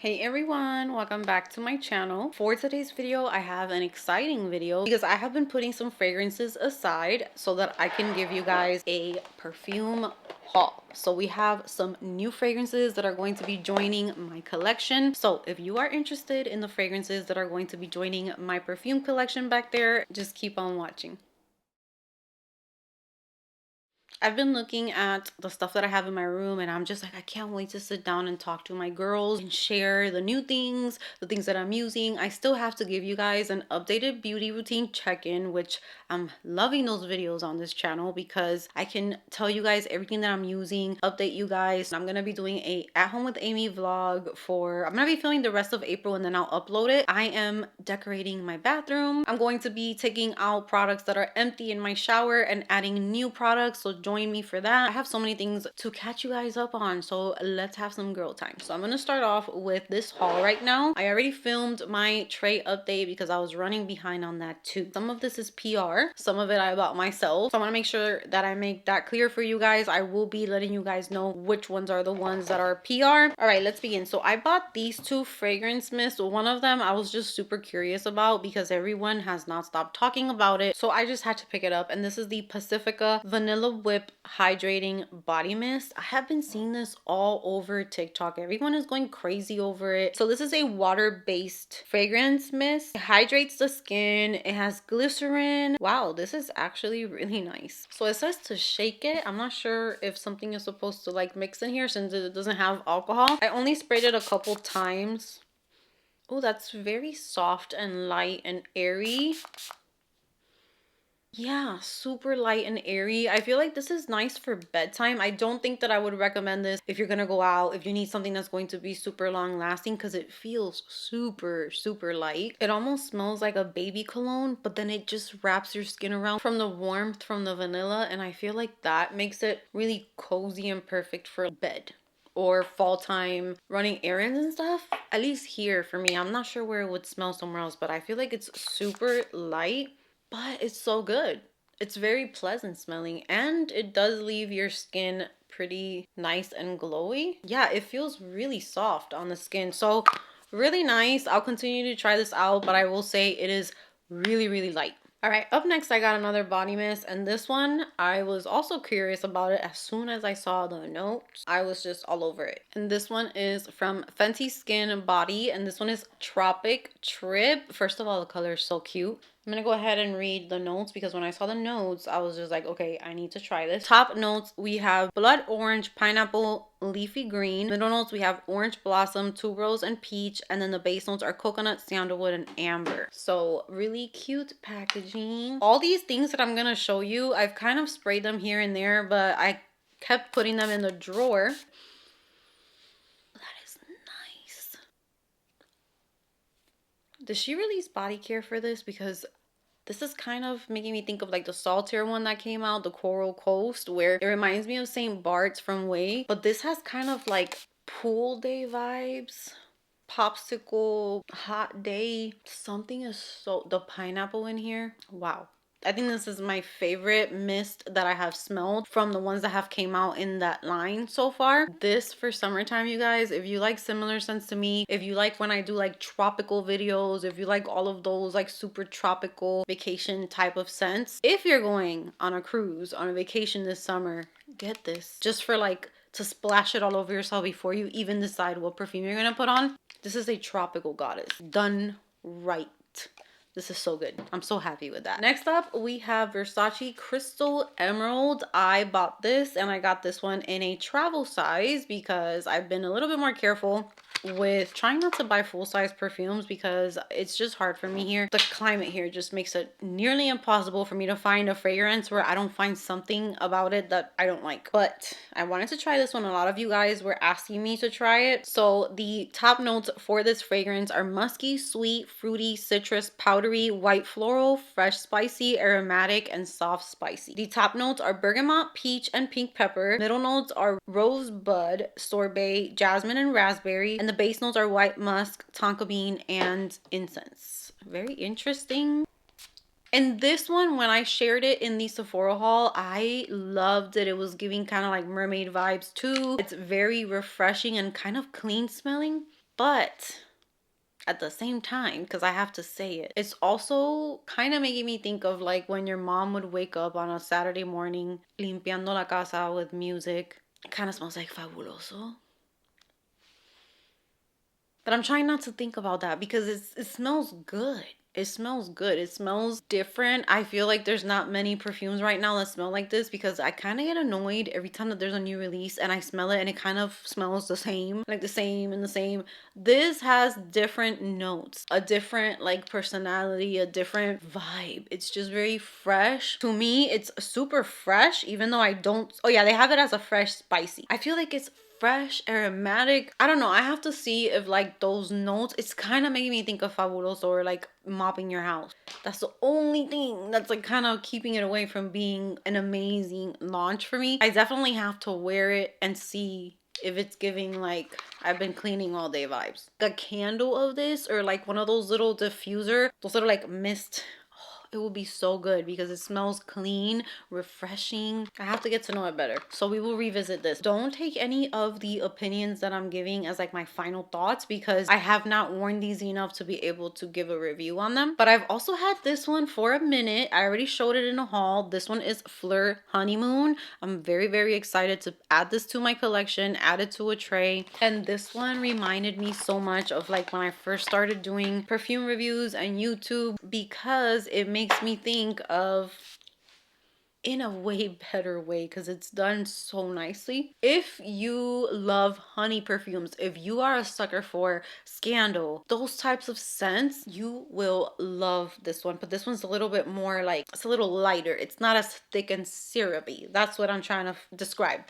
Hey everyone, welcome back to my channel. For today's video, I have an exciting video because I have been putting some fragrances aside so that I can give you guys a perfume haul. So we have some new fragrances that are going to be joining my collection. So if you are interested in the fragrances that are going to be joining my perfume collection back there, just keep on watching. I've been looking at the stuff that I have in my room and I'm just like, I can't wait to sit down and talk to my girls and share the new things, the things that I'm using. I still have to give you guys an updated beauty routine check-in, which I'm loving those videos on this channel because I can tell you guys everything that I'm using, update you guys. I'm gonna be doing a at home with Amy vlog I'm gonna be filming the rest of April and then I'll upload it. I am decorating my bathroom. I'm going to be taking out products that are empty in my shower and adding new products, so join me for that. I have so many things to catch you guys up on, so let's have some girl time. So I'm gonna start off with this haul right now. I already filmed my tray update because I was running behind on that too. Some of this is PR, some of it I bought myself, so I want to make sure that I make that clear for you guys. I will be letting you guys know which ones are the ones that are PR. All right, let's begin. So I bought these two fragrance mists. One of them I was just super curious about because everyone has not stopped talking about it, so I just had to pick it up. And this is the Pacifica Vanilla Whip Hydrating Body Mist. I have been seeing this all over TikTok. Everyone is going crazy over it. So this is a water-based fragrance mist. It hydrates the skin. It has glycerin. Wow, this is actually really nice. So it says to shake it. I'm not sure if something is supposed to like mix in here since it doesn't have alcohol. I only sprayed it a couple times. Oh, that's very soft and light and airy. Yeah, super light and airy. I feel like this is nice for bedtime. I don't think that I would recommend this if you're gonna go out, if you need something that's going to be super long lasting, because it feels super light. It almost smells like a baby cologne, but then it just wraps your skin around from the warmth from the vanilla, and I feel like that makes it really cozy and perfect for bed or fall time, running errands and stuff. At least here for me. I'm not sure where it would smell somewhere else, but I feel like it's super light, but it's so good. It's very pleasant smelling and it does leave your skin pretty nice and glowy. Yeah, it feels really soft on the skin. So really nice. I'll continue to try this out, but I will say it is really light. All right, up next I got another body mist, and this one I was also curious about it. As soon as I saw the notes, I was just all over it. And this one is from Fenty Skin Body, and this one is Tropic Trip. First of all, the color is so cute. I'm gonna go ahead and read the notes because when I saw the notes, I was just like, okay, I need to try this. Top notes, we have blood orange, pineapple, leafy green. Middle notes, we have orange blossom, tuberose, and peach. And then the base notes are coconut, sandalwood, and amber. So really cute packaging. All these things that I'm gonna show you, I've kind of sprayed them here and there, but I kept putting them in the drawer. That is nice. Does she release body care for this? Because this is kind of making me think of like the Saltaire one that came out, the Coral Coast, where it reminds me of St. Bart's from Way. But this has kind of like pool day vibes. Popsicle, hot day. Something is so... The pineapple in here. Wow. I think this is my favorite mist that I have smelled from the ones that have came out in that line so far. This for summertime, you guys, if you like similar scents to me, if you like when I do like tropical videos, if you like all of those like super tropical vacation type of scents, if you're going on a cruise, on a vacation this summer, get this. Just for like to splash it all over yourself before you even decide what perfume you're gonna put on. This is a tropical goddess done right. This is so good. I'm so happy with that. Next up, we have Versace Crystal Emerald. I bought this and I got this one in a travel size because I've been a little bit more careful with trying not to buy full-size perfumes because it's just hard for me here. The climate here just makes it nearly impossible for me to find a fragrance where I don't find something about it that I don't like. But I wanted to try this one. A lot of you guys were asking me to try it. So the top notes for this fragrance are musky, sweet, fruity, citrus, powdery, white floral, fresh spicy, aromatic, and soft spicy. The top notes are bergamot, peach, and pink pepper. Middle notes are rosebud, sorbet, jasmine, and raspberry. And the base notes are white musk, tonka bean, and incense. Very interesting. And this one, when I shared it in the Sephora haul, I loved it. It was giving kind of like mermaid vibes too. It's very refreshing and kind of clean smelling. But at the same time, because I have to say it, it's also kind of making me think of like when your mom would wake up on a Saturday morning limpiando la casa with music. It kind of smells like fabuloso. But I'm trying not to think about that because it smells good. It smells good. It smells different. I feel like there's not many perfumes right now that smell like this because I kind of get annoyed every time that there's a new release and I smell it and it kind of smells the same, like the same and the same. This has different notes, a different like personality, a different vibe. It's just very fresh. To me, it's super fresh, even though I don't. Oh, yeah, they have it as a fresh spicy. I feel like it's fresh, aromatic. I don't know. I have to see if like those notes, it's kind of making me think of Fabuloso or like mopping your house. That's the only thing that's like kind of keeping it away from being an amazing launch for me. I definitely have to wear it and see if it's giving like I've been cleaning all day vibes. A candle of this or like one of those little diffuser, those little like mist, it will be so good because it smells clean, refreshing. I have to get to know it better. So we will revisit this. Don't take any of the opinions that I'm giving as like my final thoughts because I have not worn these enough to be able to give a review on them. But I've also had this one for a minute. I already showed it in a haul. This one is Phlur Honeymoon. I'm very, very excited to add this to my collection, add it to a tray. And this one reminded me so much of like when I first started doing perfume reviews and YouTube because it makes me think of in a way better way because it's done so nicely. If you love honey perfumes, if you are a sucker for Scandal, those types of scents, you will love this one. But this one's a little bit more like, it's a little lighter. It's not as thick and syrupy. That's what I'm trying to describe.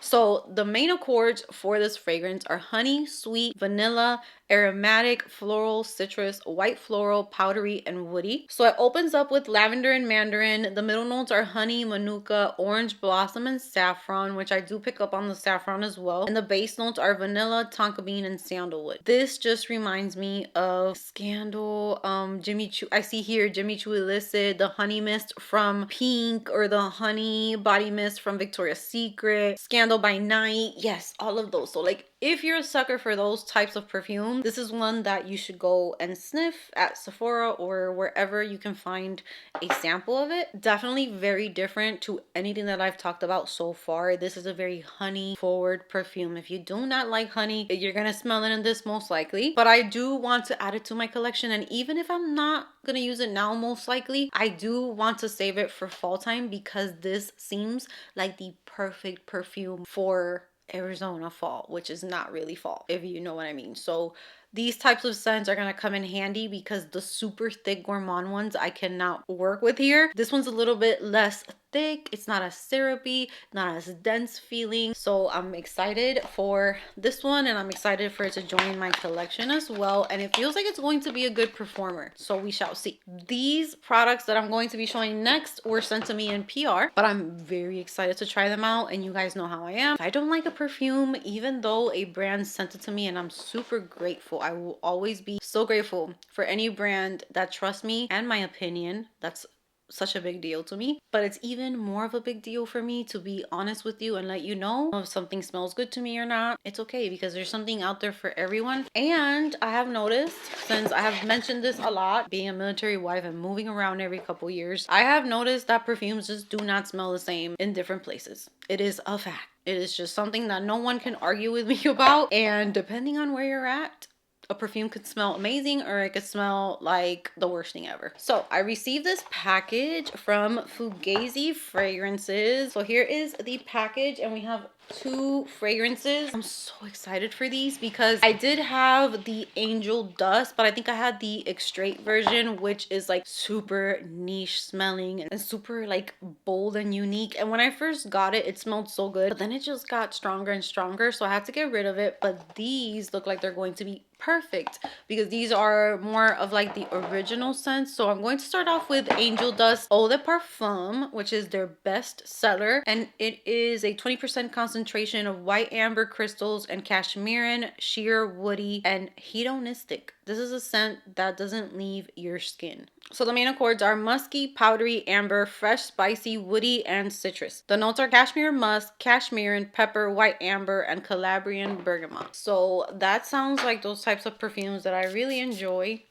So the main accords for this fragrance are honey, sweet, vanilla, aromatic, floral, citrus, white floral, powdery, and woody. So it opens up with lavender and mandarin. The middle notes are honey, manuka, orange blossom, and saffron, which I do pick up on the saffron as well. And the base notes are vanilla, tonka bean, and sandalwood. This just reminds me of Scandal, Jimmy Choo. I see here Jimmy Choo Illicit, the honey mist from Pink, or the honey body mist from Victoria's Secret, Scandal by Night. Yes, all of those. So like if you're a sucker for those types of perfume, this is one that you should go and sniff at Sephora or wherever you can find a sample of it. Definitely very different to anything that I've talked about so far. This is a very honey forward perfume. If you do not like honey, you're gonna smell it in this most likely. But I do want to add it to my collection, and even if I'm not gonna use it now most likely, I do want to save it for fall time because this seems like the perfect perfume for Arizona fall, which is not really fall, if you know what I mean. So these types of scents are gonna come in handy because the super thick gourmand ones I cannot work with here. This one's a little bit less thick. It's not as syrupy, not as dense feeling. So I'm excited for this one and I'm excited for it to join my collection as well. And it feels like it's going to be a good performer. So we shall see. These products that I'm going to be showing next were sent to me in PR, but I'm very excited to try them out. And you guys know how I am. If I don't like a perfume, even though a brand sent it to me and I'm super grateful, I will always be so grateful for any brand that trusts me and my opinion. That's such a big deal to me, but it's even more of a big deal for me to be honest with you and let you know if something smells good to me or not. It's okay because there's something out there for everyone. And I have noticed, since I have mentioned this a lot, being a military wife and moving around every couple years, I have noticed that perfumes just do not smell the same in different places. It is a fact. It is just something that no one can argue with me about, and depending on where you're at, a perfume could smell amazing or it could smell like the worst thing ever. So I received this package from Fugazzi Fragrances. So here is the package and we have 2 fragrances. I'm so excited for these because I did have the Angel Dust, but I think I had the extrait version, which is like super niche smelling and super like bold and unique. And when I first got it, it smelled so good, but then it just got stronger and stronger. So I had to get rid of it. But these look like they're going to be perfect because these are more of like the original scents. So I'm going to start off with Angel Dust Eau de Parfum, which is their best seller, and it is a 20% concentrate concentration of white amber crystals and cashmerean, sheer, woody, and hedonistic. This is a scent that doesn't leave your skin. So the main accords are musky, powdery, amber, fresh, spicy, woody, and citrus. The notes are cashmere musk, cashmerean, pepper, white amber, and Calabrian bergamot. So that sounds like those types of perfumes that I really enjoy.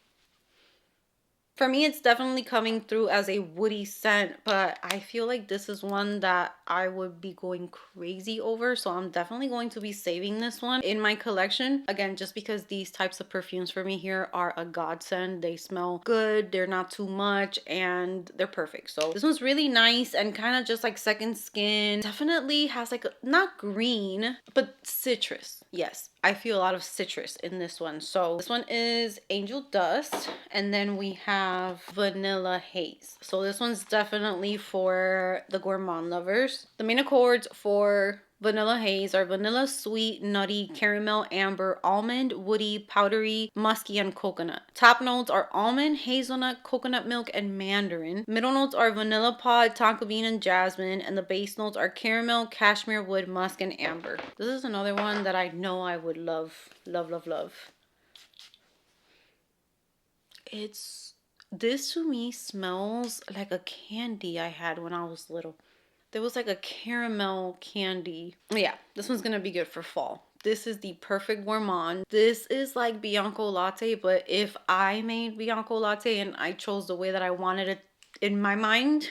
For me, it's definitely coming through as a woody scent, but I feel like this is one that I would be going crazy over. So I'm definitely going to be saving this one in my collection. Again, just because these types of perfumes for me here are a godsend. They smell good, they're not too much, and they're perfect. So this one's really nice and kind of just like second skin. Definitely has like, not green, but citrus. Yes, I feel a lot of citrus in this one. So this one is Angel Dust, and then we have Vanilla Haze. So this one's definitely for the gourmand lovers. The main accords for Vanilla Haze are vanilla, sweet, nutty, caramel, amber, almond, woody, powdery, musky, and coconut. Top notes are almond, hazelnut, coconut milk, and mandarin. Middle notes are vanilla pod, tonka bean, and jasmine. And the base notes are caramel, cashmere wood, musk, and amber. This is another one that I know I would love, love, love, love. This to me smells like a candy I had when I was little. There was like a caramel candy. Yeah, this one's gonna be good for fall. This is the perfect gourmand. This is like Bianco Latte, but if I made Bianco Latte and I chose the way that I wanted it in my mind,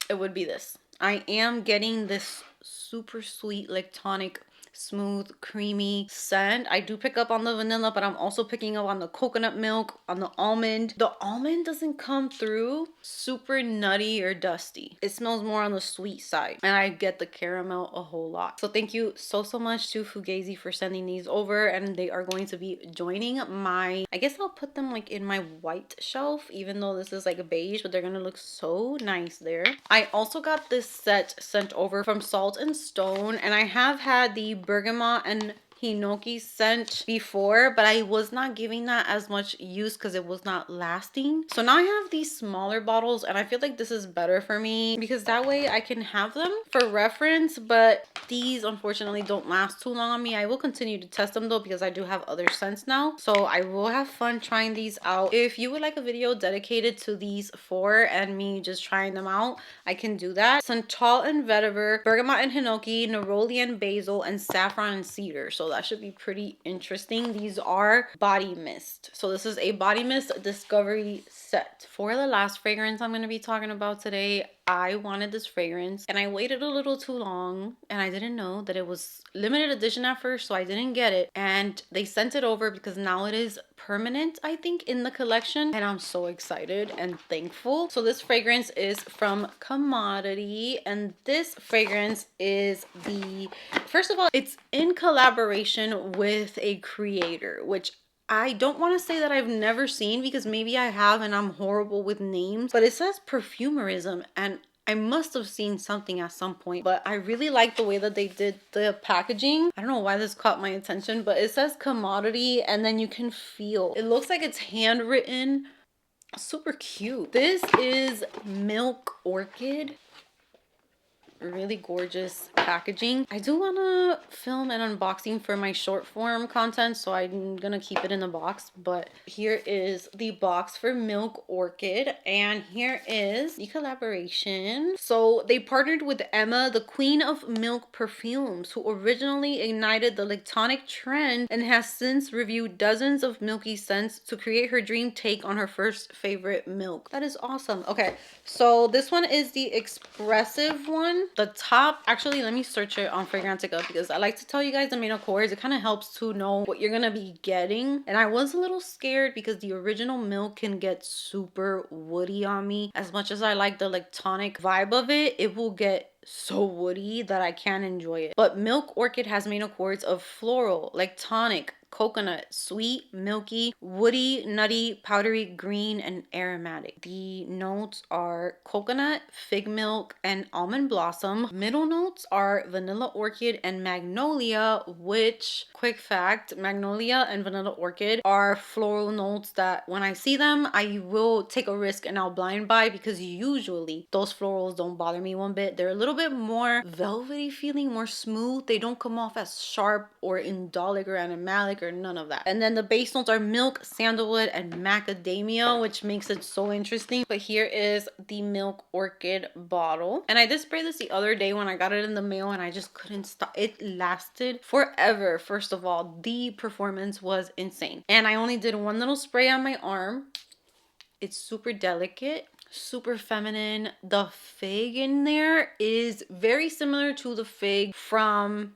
it would be this. I am getting this super sweet, like tonic, smooth, creamy scent. I do pick up on the vanilla, but I'm also picking up on the coconut milk, on the almond. The almond doesn't come through super nutty or dusty. It smells more on the sweet side, and I get the caramel a whole lot. So thank you so much to Fugazzi for sending these over, and they are going to be joining my, I guess I'll put them like in my white shelf, even though this is like a beige, but they're gonna look so nice there. I also got this set sent over from Salt and Stone, and I have had the bergamot and hinoki scent before, but I was not giving that as much use because it was not lasting. So now I have these smaller bottles, and I feel like this is better for me because that way I can have them for reference, but these unfortunately don't last too long on me. I will continue to test them though because I do have other scents now, so I will have fun trying these out. If you would like a video dedicated to these four and me just trying them out, I can do that. Santal and vetiver, bergamot and hinoki, neroli and basil, and saffron and cedar. So that should be pretty interesting. These are body mist. So this is a body mist discovery set. For the last fragrance I'm going to be talking about today, I wanted this fragrance and I waited a little too long, and I didn't know that it was limited edition at first, so I didn't get it, and they sent it over because now it is permanent, I think, in the collection, and I'm so excited and thankful. So this fragrance is from Commodity, and this fragrance is first of all, it's in collaboration with a creator, which I don't want to say that I've never seen because maybe I have and I'm horrible with names, but it says Perfumerism, and I must have seen something at some point, but I really like the way that they did the packaging. I don't know why this caught my attention, but it says Commodity, and then you can feel, it looks like it's handwritten. Super cute. This is Milk Orchid. Really gorgeous packaging. I do want to film an unboxing for my short form content, so I'm gonna keep it in the box, but here is the box for Milk Orchid, and here is the collaboration. So they partnered with Emma, the queen of milk perfumes, who originally ignited the lactonic trend and has since reviewed dozens of milky scents to create her dream take on her first favorite milk. That is awesome. Okay, so this one is the expressive one. The top, actually, let me search it on Fragrantica because I like to tell you guys the main accords. It kind of helps to know what you're gonna be getting. And I was a little scared because the original milk can get super woody on me. As much as I like the lactonic vibe of it, it will get so woody that I can't enjoy it. But Milk Orchid has main accords of floral, lactonic, coconut, sweet, milky, woody, nutty, powdery, green, and aromatic. The notes are coconut, fig milk, and almond blossom. Middle notes are vanilla orchid and magnolia, which, quick fact, magnolia and vanilla orchid are floral notes that when I see them, I will take a risk and I'll blind buy, because usually those florals don't bother me one bit. They're a little bit more velvety feeling, more smooth. They don't come off as sharp or indolic or animalic or none of that. And then the base notes are milk, sandalwood, and macadamia, which makes it so interesting. But here is the milk orchid bottle. And I did spray this the other day when I got it in the mail, and I just couldn't stop. It lasted forever. First of all, the performance was insane. And I only did one little spray on my arm. It's super delicate, super feminine. The fig in there is very similar to the fig from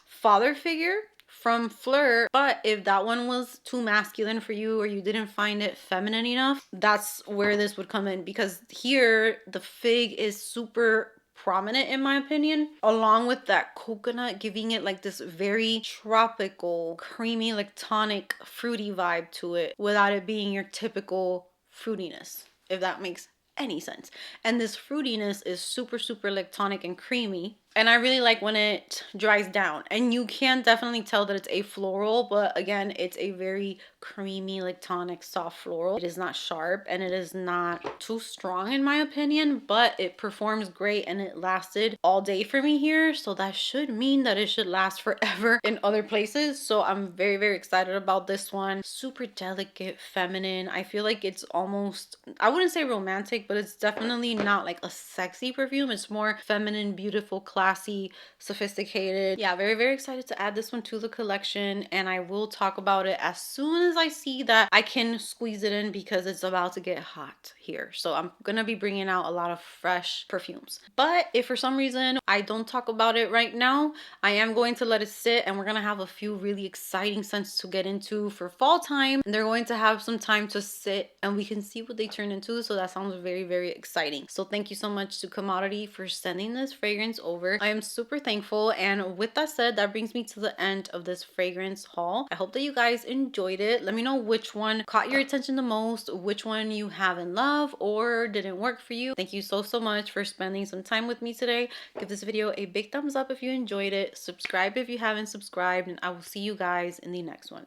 Father Figure from Phlur, but if that one was too masculine for you or you didn't find it feminine enough, that's where this would come in, because here the fig is super prominent in my opinion, along with that coconut, giving it like this very tropical, creamy, like tonic, fruity vibe to it without it being your typical fruitiness, if that makes any sense. And this fruitiness is super lactonic and creamy, and I really like when it dries down, and you can definitely tell that it's a floral, but again, it's a very creamy, lactonic, soft floral. It is not sharp and it is not too strong in my opinion, but it performs great and it lasted all day for me here, so that should mean that it should last forever in other places. So I'm very excited about this one. Super delicate, feminine. I feel like it's almost, I wouldn't say romantic, but it's definitely not like a sexy perfume. It's more feminine, beautiful, classy, sophisticated. Yeah, very excited to add this one to the collection, and I will talk about it as soon as I see that I can squeeze it in, because it's about to get hot here. So I'm gonna be bringing out a lot of fresh perfumes. But if for some reason I don't talk about it right now, I am going to let it sit, and we're gonna have a few really exciting scents to get into for fall time, and they're going to have some time to sit and we can see what they turn into. So that sounds very exciting. So thank you so much to Commodity for sending this fragrance over. I am super thankful, and with that said, that brings me to the end of this fragrance haul. I hope that you guys enjoyed it. Let me know which one caught your attention the most, which one you have in love or didn't work for you. Thank you so much for spending some time with me today. Give this video a big thumbs up if you enjoyed it. Subscribe if you haven't subscribed, and I will see you guys in the next one.